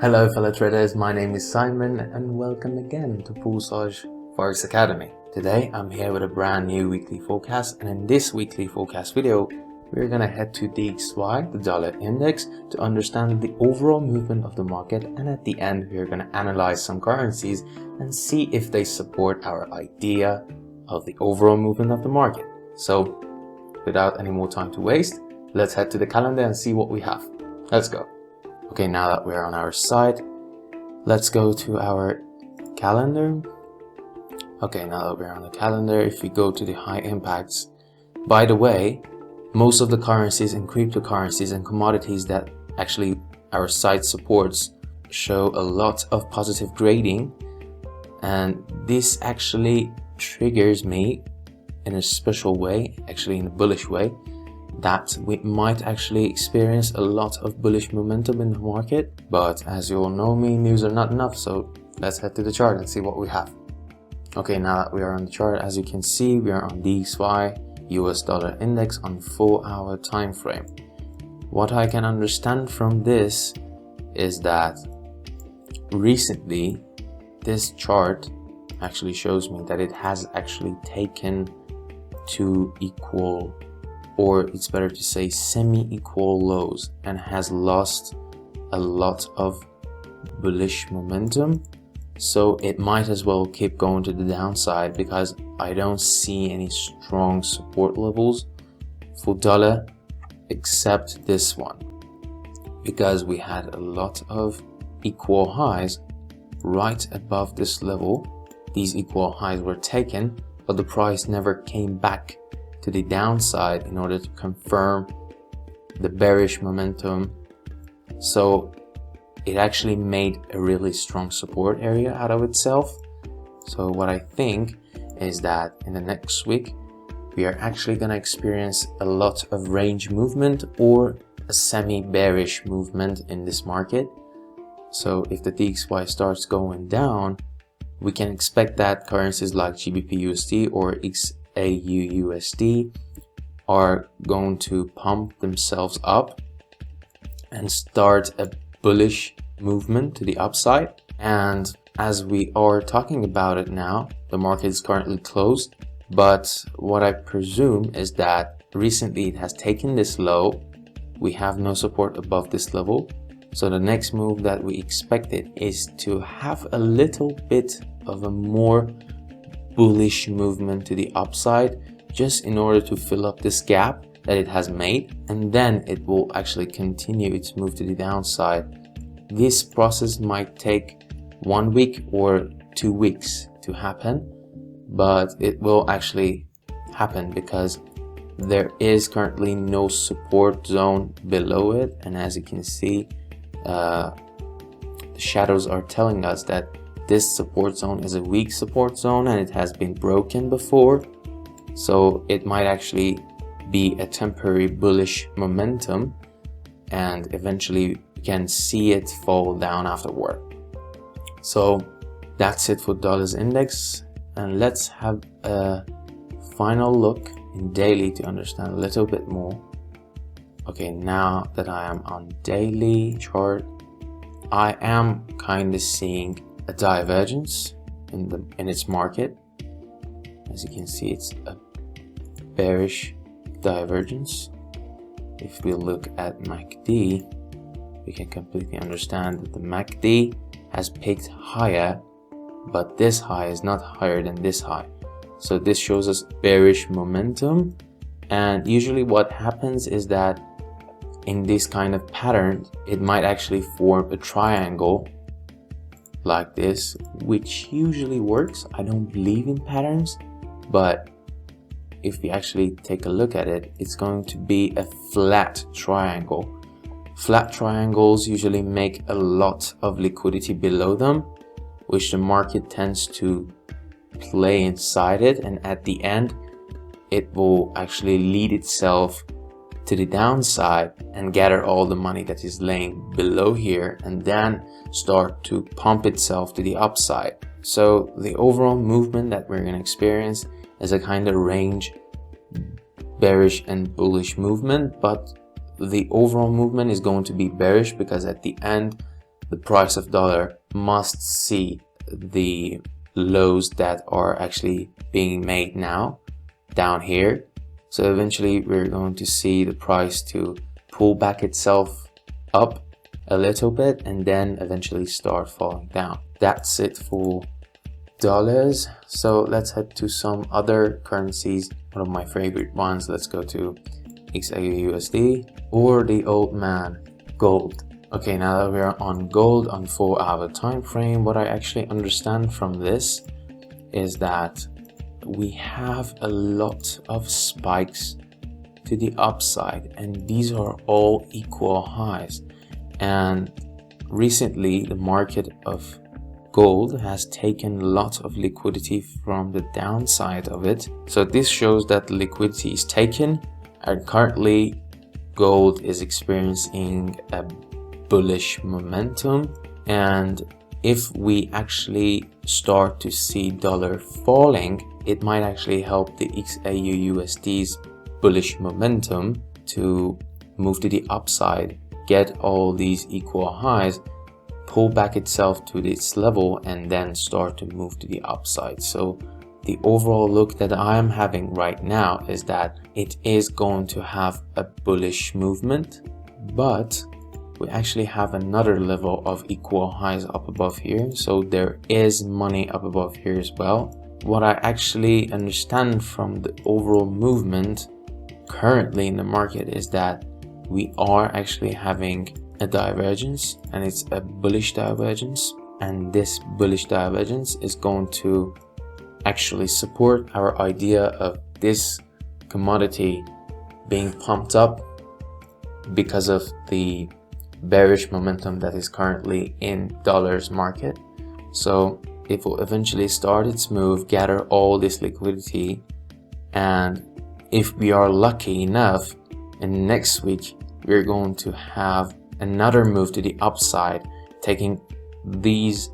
Hello fellow traders, my name is Simon and welcome again to Poolsage Forex Academy. Today I'm here with a brand new weekly forecast, and in this weekly forecast video we're gonna head to DXY, the dollar index, to understand the overall movement of the market, and at the end we're gonna analyze some currencies and see if they support our idea of the overall movement of the market. So without any more time to waste, let's head to the calendar and see what we have. Let's go. Okay, now that we're on our side, let's go to our calendar. Okay, now that we're on the calendar, if we go to the high impacts, by the way, most of the currencies and cryptocurrencies and commodities that actually our site supports show a lot of positive grading, and this actually triggers me in a special way, actually in a bullish way, that we might actually experience a lot of bullish momentum in the market. But as you all know me, news are not enough, so let's head to the chart and see what we have. Okay, now that we are on the chart, as you can see, we are on DXY US dollar index on 4-hour time frame. What I can understand from this is that recently this chart actually shows me that it has actually taken two equal, or it's better to say semi-equal lows, and has lost a lot of bullish momentum. So it might as well keep going to the downside, because I don't see any strong support levels for dollar except this one, because we had a lot of equal highs right above this level. These equal highs were taken, but the price never came back to the downside in order to confirm the bearish momentum. So it actually made a really strong support area out of itself. So what I think is that in the next week we are actually going to experience a lot of range movement or a semi-bearish movement in this market. So if the DXY starts going down, we can expect that currencies like GBPUSD or XAUUSD are going to pump themselves up and start a bullish movement to the upside. And as we are talking about it now, the market is currently closed, but what I presume is that recently it has taken this low. We have no support above this level, so the next move that we expected is to have a little bit of a more bullish movement to the upside, just in order to fill up this gap that it has made, and then it will actually continue its move to the downside. This process might take 1 week or 2 weeks to happen, but it will actually happen because there is currently no support zone below it, and as you can see, the shadows are telling us that this support zone is a weak support zone and it has been broken before. So it might actually be a temporary bullish momentum, and eventually we can see it fall down afterward. So that's it for dollars index, and let's have a final look in daily to understand a little bit more. Okay, now that I am on daily chart, I am kind of seeing a divergence in its market. As you can see, it's a bearish divergence. If we look at MACD, we can completely understand that the MACD has picked higher, but this high is not higher than this high. So this shows us bearish momentum, and usually what happens is that in this kind of pattern, it might actually form a triangle like this, which usually works. I don't believe in patterns, but if we actually take a look at it, it's going to be a flat triangle. Flat triangles usually make a lot of liquidity below them, which the market tends to play inside it, and at the end it will actually lead itself to the downside and gather all the money that is laying below here, and then start to pump itself to the upside. So the overall movement that we're going to experience is a kind of range bearish and bullish movement, but the overall movement is going to be bearish because at the end the price of dollar must see the lows that are actually being made now down here. So eventually we're going to see the price to pull back itself up a little bit and then eventually start falling down. That's it for dollars. So let's head to some other currencies. One of my favorite ones, let's go to XAUUSD or the old man, gold. Okay, now that we're on gold on 4-hour time frame, what I actually understand from this is that we have a lot of spikes to the upside, and these are all equal highs. And recently the market of gold has taken a lot of liquidity from the downside of it. So this shows that the liquidity is taken, and currently gold is experiencing a bullish momentum. And if we actually start to see dollar falling, it might actually help the XAUUSD's bullish momentum to move to the upside, get all these equal highs, pull back itself to this level, and then start to move to the upside. So the overall look that I am having right now is that it is going to have a bullish movement, but we actually have another level of equal highs up above here. So there is money up above here as well. What I actually understand from the overall movement currently in the market is that we are actually having a divergence, and it's a bullish divergence, and this bullish divergence is going to actually support our idea of this commodity being pumped up because of the bearish momentum that is currently in dollars market. So it will eventually start its move, gather all this liquidity, and if we are lucky enough, in next week we're going to have another move to the upside, taking these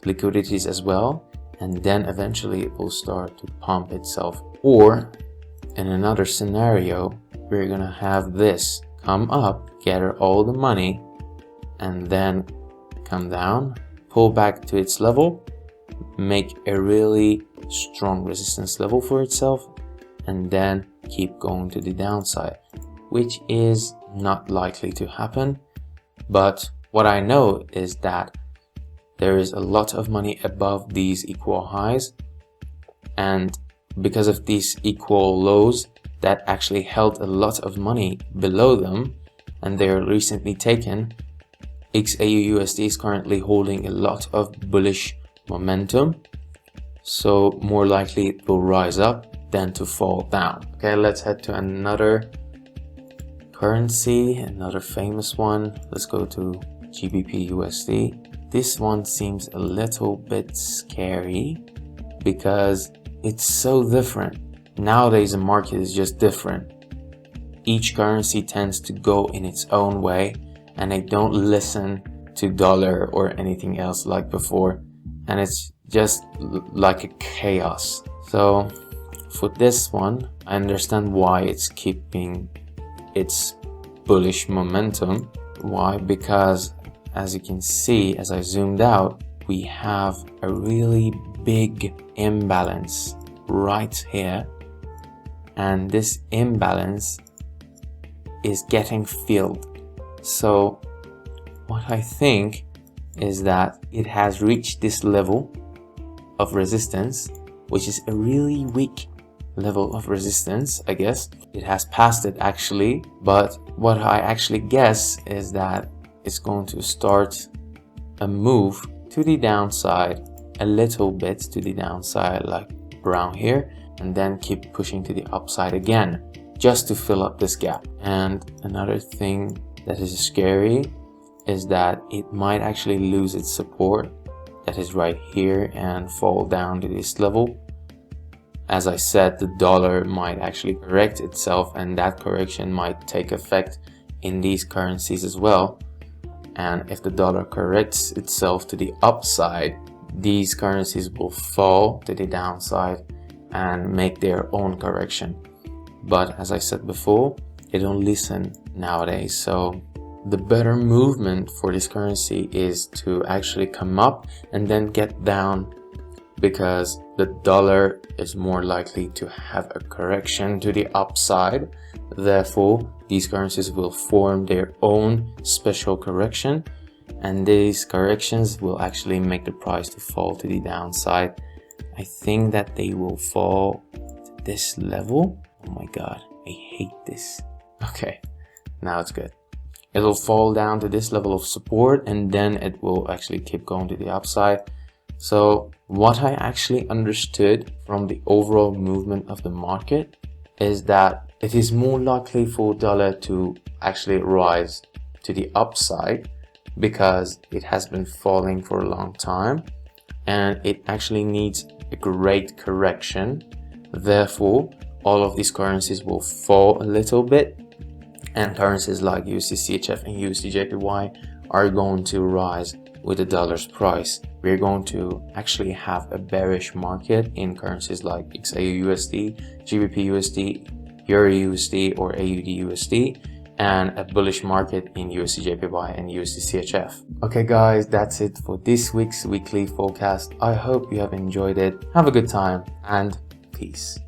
liquidities as well, and then eventually it will start to pump itself. Or in another scenario, we're gonna have this come up, gather all the money, and then come down, pull back to its level, make a really strong resistance level for itself, and then keep going to the downside, which is not likely to happen. But what I know is that there is a lot of money above these equal highs, and because of these equal lows that actually held a lot of money below them, and they are recently taken, XAUUSD is currently holding a lot of bullish momentum, so more likely it will rise up than to fall down. Okay, let's head to another currency, another famous one. Let's go to GBPUSD. This one seems a little bit scary because it's so different. Nowadays the market is just different. Each currency tends to go in its own way, and they don't listen to dollar or anything else like before, and it's just like a chaos. So for this one, I understand why it's keeping its bullish momentum. Why? Because as you can see, as I zoomed out, we have a really big imbalance right here, and this imbalance is getting filled. So what I think is that it has reached this level of resistance, which is a really weak level of resistance. I guess it has passed it actually, but what I actually guess is that it's going to start a move to the downside, a little bit to the downside, like around here, and then keep pushing to the upside again just to fill up this gap. And another thing that is scary is that it might actually lose its support that is right here and fall down to this level. As I said, the dollar might actually correct itself, and that correction might take effect in these currencies as well. And if the dollar corrects itself to the upside, these currencies will fall to the downside and make their own correction. But as I said before, they don't listen nowadays, so the better movement for this currency is to actually come up and then get down, because the dollar is more likely to have a correction to the upside. Therefore, these currencies will form their own special correction, and these corrections will actually make the price to fall to the downside. I think that they will fall to this level. Oh my god, I hate this. Okay, now it's good. It will fall down to this level of support, and then it will actually keep going to the upside. So what I actually understood from the overall movement of the market is that it is more likely for dollar to actually rise to the upside, because it has been falling for a long time and it actually needs a great correction. Therefore, all of these currencies will fall a little bit, and currencies like USDCHF and USDJPY are going to rise with the dollar's price. We're going to actually have a bearish market in currencies like XAUUSD, GBPUSD, EURUSD or AUDUSD, and a bullish market in USDJPY and USDCHF. Okay guys, that's it for this week's weekly forecast. I hope you have enjoyed it. Have a good time and peace.